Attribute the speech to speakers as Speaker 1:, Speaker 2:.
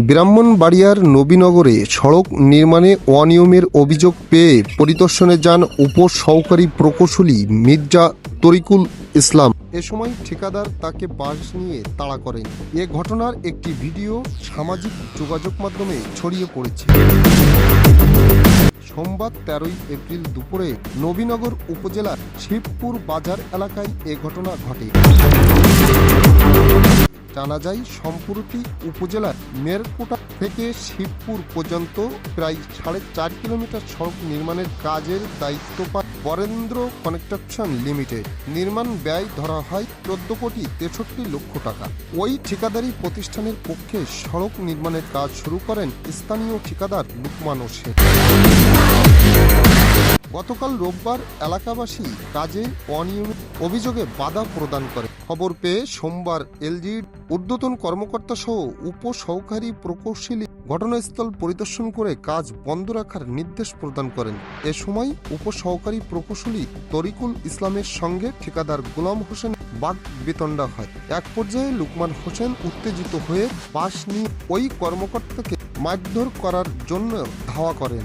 Speaker 1: ব্রাহ্মণবাড়িয়ার নবীনগরে সড়ক নির্মাণে অনিয়মের অভিযোগ পেয়ে পরিদর্শনে যান উপসহকারী প্রকৌশলী মির্জা তরিকুল ইসলাম। এ সময় ঠিকাদার তাকে বাস নিয়ে তাড়া করেন। এ ঘটনার একটি ভিডিও সামাজিক যোগাযোগ মাধ্যমে ছড়িয়ে পড়েছে। সোমবার 13 এপ্রিল দুপুরে নবীনগর উপজেলার শিবপুর বাজার এলাকায় এ ঘটনা ঘটে। জানা যায়, সম্প্রতি উপজেলার মেরকোটা থেকে শিবপুর পর্যন্ত প্রায় 4.5 কিলোমিটার সড়ক নির্মাণের কাজের দায়িত্ব পায় বরেন্দ্র কনস্ট্রাকশন লিমিটেড। নির্মাণ ব্যয় ধরা হয় 14 কোটি 63 লক্ষ টাকা। ওই ঠিকাদারি প্রতিষ্ঠানের পক্ষে সড়ক নির্মাণের কাজ শুরু করেন স্থানীয় ঠিকাদার লুকমান হোসেন। গতকাল রোববার এলাকাবাসী কাজে অনিয়মিত অভিযোগে বাধা প্রদান করে। খবর পেয়ে সোমবার এলজির ঊর্ধ্বতন কর্মকর্তা সহ উপসহকারী প্রকৌশলী ঘটনাস্থল পরিদর্শন করে কাজ বন্ধ রাখার নির্দেশ প্রদান করেন। এ সময় উপসহকারী প্রকৌশলী তরিকুল ইসলামের সঙ্গে ঠিকাদার গোলাম হোসেন বাকবিতণ্ডা হয়। এক পর্যায়ে লুকমান হোসেন উত্তেজিত হয়ে বাস নিয়ে ওই কর্মকর্তাকে মারধর করার জন্য ধাওয়া করেন।